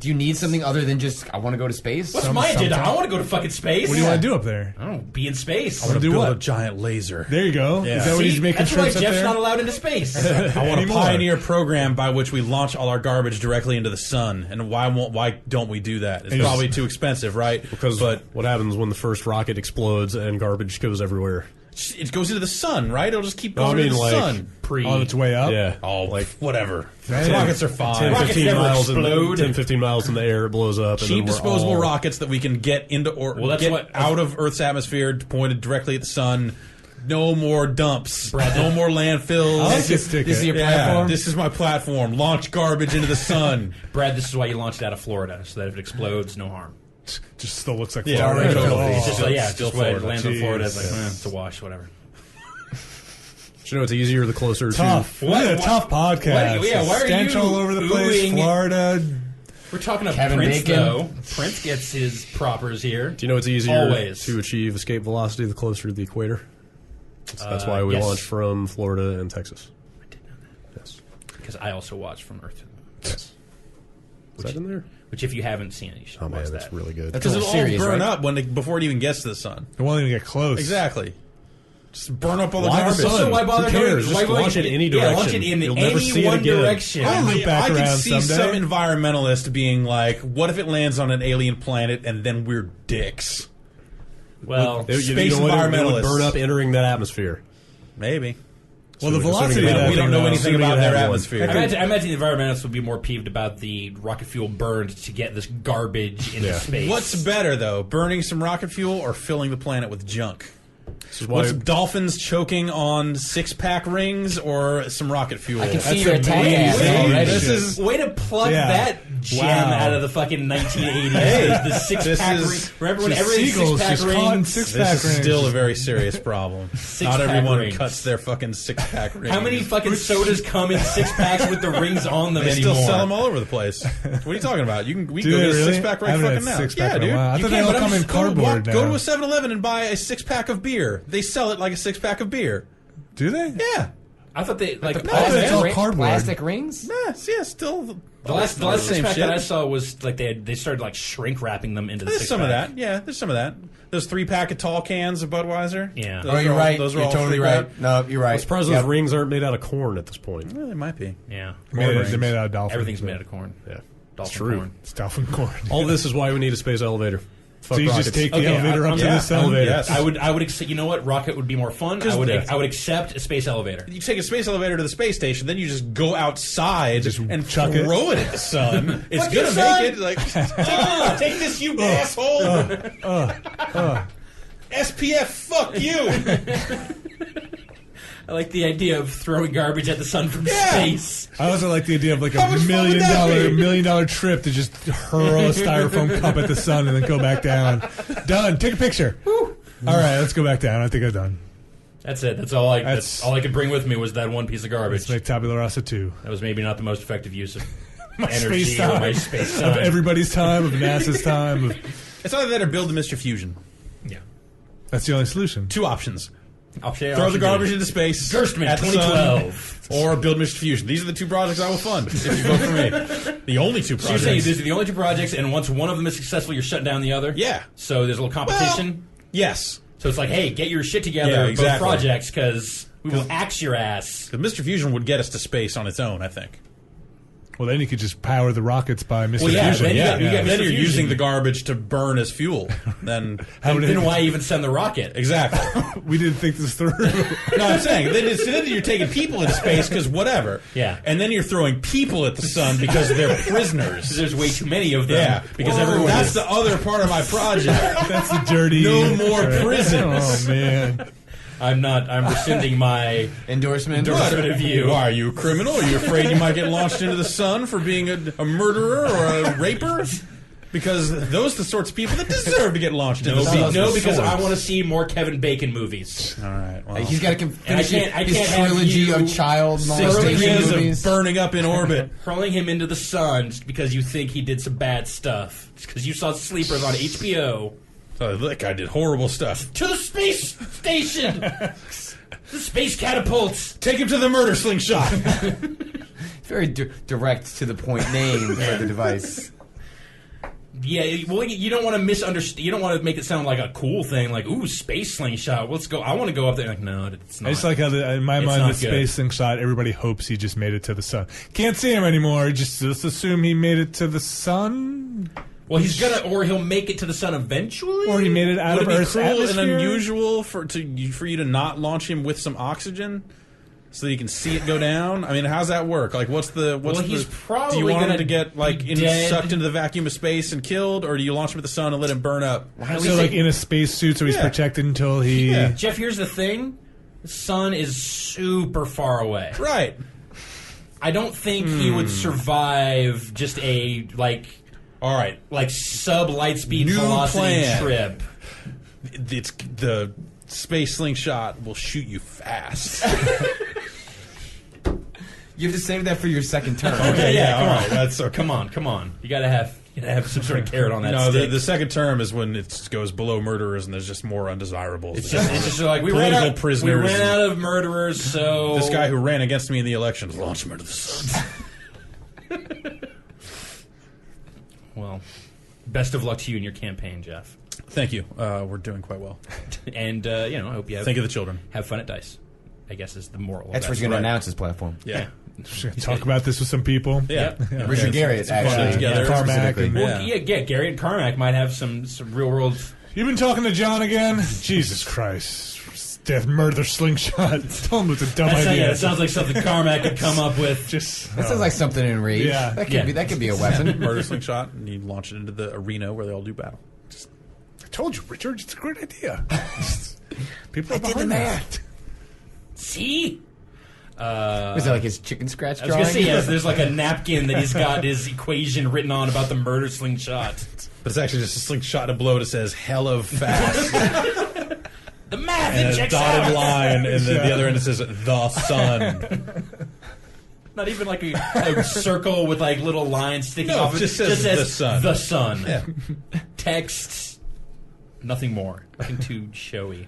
Do you need something other than just, I want to go to space? What's my agenda? I want to go to fucking space. What do you want to do up there? I don't know, be in space. I want to do build what? a giant laser. There you go. Yeah. Is that what he's making That's why trips up Jeff's there? not allowed into space. I want to Anymore. pioneer a program by which we launch all our garbage directly into the sun. And why don't we do that? It's probably too expensive, right? Because what happens when the first rocket explodes and garbage goes everywhere? It goes into the sun, right? It'll just keep going into the sun. On its way up? Yeah. Oh, like whatever. Damn. Rockets are fine. 10, Rockets 15 never miles explode. 10, 15 miles in the air, it blows up. Cheap and then we're disposable all- rockets that we can get into or that's get what- out of Earth's atmosphere, pointed directly at the sun. No more dumps. No more landfills. I like this ticket. This is your Yeah, platform? this is my platform. Launch garbage into the sun. Brad, this is why you launched it out of Florida, so that if it explodes, no harm. Just still looks like Yeah, Florida. totally. Oh. It's just like, yeah, Still just when it Florida. lands in Florida, it's Jeez. like, it's a wash, whatever. You know, it's easier the closer Tough. to... What a tough podcast. Why are Stench you all over the place. oohing? Florida. We're talking about Kevin Prince, Bacon. though. Prince gets his propers here. Do you know it's easier Always. to achieve escape velocity the closer to the equator? That's why we yes. launched from Florida and Texas. I did know that. Yes. Because I also watch From Earth to the Moon. Yes. Is that in there? Which, if you haven't seen it, you should Oh, watch man, that. that's really good. That's a Because little it'll all serious, burn right? up before it even gets to the sun. It won't even get close. Exactly. Just burn up all the Why the garbage. sun? So why bother Who cares? doing? Just Why launch it any Yeah, launch direction. it in You'll never any see it one again. direction. I'll loop back I could around see someday. some environmentalist being like, "What if it lands on an alien planet and then we're dicks?" Well, You Space know what? It would environmentalists. burn up entering that atmosphere. Maybe. Well, the Assuming velocity it of that we don't thing, know though, anything assuming about it their had one. atmosphere. I imagine the environmentalists would be more peeved about the rocket fuel burned to get this garbage into Yeah. space. What's better, though, burning some rocket fuel or filling the planet with junk? This is why What's dolphins choking on six-pack rings or some rocket fuel? I can see That's your attack amazing. ass already. This is way to pluck Yeah. that gem Wow. out of the fucking 1980s. The six-pack is- ring. Remember when Just every seagulls six-pack just caught in rings? six-pack this is rings. still a very serious problem. Not Six-pack everyone rings. cuts their fucking six-pack rings. How many fucking sodas come in six-packs with the rings on them They anymore? still sell them all over the place. What are you talking about? We can Do go they get a really? six-pack I right haven't fucking had now. six-pack Yeah, in a dude. while. I You thought they can, all but I'm come in just- cardboard Go to now. a 7-Eleven and buy a six-pack of beer. They sell it like a six-pack of beer. Do they? Yeah. I thought they like it's all ring- cardboard. Plastic rings? Yes, yeah, still. the last same six-pack shit. that I saw was like they started like shrink wrapping them into the There's six-pack. some of that. Yeah, there's some of that. Those 3-pack of tall cans of Budweiser. Yeah. Those Oh, are you're all- right. Those are You're all totally free right. crap. No, you're right. I'm surprised Yep. those rings aren't made out of corn at this point. Well, they might be. Yeah. They're made out of dolphins. Everything's made out of corn. Yeah. Dolphin true. corn. It's dolphin corn. All this is why we need a space elevator. Fuck So you rockets. just take the Okay, elevator up to yeah, the sun? elevator. Yes. I would accept. You know what? Rocket would be more fun. I would accept a space elevator. You take a space elevator to the space station, then you just go outside Just and chuck it. throw it at the sun. It's Fuck gonna you, son. make it like take this, you asshole. SPF, fuck you. I like the idea of throwing garbage at the sun from Yeah. space. I also like the idea of like How a much fun would $1 that million be? trip to just hurl a styrofoam cup at the sun and then go back down. Done. Take a picture. All right, let's go back down. I think I'm done. That's it. That's all I could bring with me was that one piece of garbage. Let's make Tabula Rasa 2. That was maybe not the most effective use of Space energy time. or my space Of time. everybody's time, of NASA's time. It's either that or build a Mr. Fusion. Yeah. That's the only solution. Two options. Throw The garbage into space. Gerstmann, at the 2012. sun, or build Mr. Fusion. These are the two projects I will fund if you vote for me. The only two So you're saying projects. these are the only two projects, and once one of them is successful, you're shutting down the other? Yeah. So there's a little competition? Yes. So it's like, hey, get your shit together, Yeah, both exactly. projects, because we will axe your ass. Because Mr. Fusion would get us to space on its own, I think. Well, then you could just power the rockets by Mr. Well, yeah, Fusion. then you get Then Mr. you're Fusion. using the garbage to burn as fuel. Then Then why even send the rocket? exactly. We didn't think this through. No, I'm saying then you're taking people into space because whatever. Yeah. And then you're throwing people at the sun because they're prisoners. There's way too many of them. Yeah, Because everyone That's is... the other part of my project. That's the dirty. No more prisons. Oh, man. I'm rescinding my Endorsement. endorsement of you. Why, are you a criminal? Are you afraid you might get launched into the sun for being a murderer or a raper? Because those are the sorts of people that deserve to get launched into the sun. No, because I want to see more Kevin Bacon movies. All right. Well, He's got to finish I his can't have trilogy you of child 6 molestation years movies. of burning up in orbit. Hurling him into the sun just because you think he did some bad stuff. Just because you saw Sleepers on HBO. So that guy did horrible stuff. To the space station! The space catapults! Take him to the murder slingshot. Very direct to the point name for the device. Yeah, well, you don't want to misunderstand. You don't want to make it sound like a cool thing, like "ooh, space slingshot. Let's go." I want to go up there. Like, no, it's not. I just like how, in my It's mind, not the good. space slingshot, everybody hopes he just made it to the sun. Can't see him anymore. Just assume he made it to the sun. Well, he's gonna, or he'll make it to the sun eventually, Or he made it out Would of it be Earth's cruel and atmosphere. unusual for you to not launch him with some oxygen? So you can see it go down. I mean, how's that work? Like, what's Well, the? he's probably do you want him gonna to get like be dead. sucked into the vacuum of space and killed, or do you launch him at the sun and let him burn up? So, like, in a spacesuit, so he's Yeah. protected until he... Yeah. Jeff, here's the thing: the sun is super far away. Right. I don't think he would survive just a All right. sub light speed New velocity plan. trip. It's the space slingshot will shoot you fast. You have to save that for your second term. Okay, yeah, come all on. right. That's okay. Come on. You gotta have some sort of carrot on that No, stick. the second term is when it goes below murderers and there's just more undesirables. It's just like we ran Political out. prisoners. We ran out of murderers, so This guy who ran against me in the election, launch him into the sun. Well, best of luck to you in your campaign, Jeff. Thank you. We're doing quite well. And I hope you Think of the children. have fun at dice. I guess is the moral. That's of where that he's going to story. announce his platform. Yeah. Talk about this with some people. Yeah. Yep. Richard Garriott, actually. together. Carmack. Specifically. And, Well, yeah, Gary and Carmack might have some real world. You've been talking to John again? Jesus Christ. Death murder slingshot. Tell him it's a dumb idea. It sounds like something Carmack could come up with. Just That sounds like something in Rage. Yeah. That could be a weapon. Murder slingshot, and you launch it into the arena where they all do battle. I told you, Richard, it's a great idea. People are did the behind math. that. See? Was that like his chicken scratch I was drawing? going to say, yes, there's like a napkin that he's got his equation written on about the murder slingshot. But it's actually just a slingshot and a blow that says "hell of fast" The math, and it a checks dotted out. line, and then the other end it says "the sun." Not even like a circle with like little lines sticking No, off. it just says the sun. The sun. Yeah. Text. Nothing more. Nothing too showy.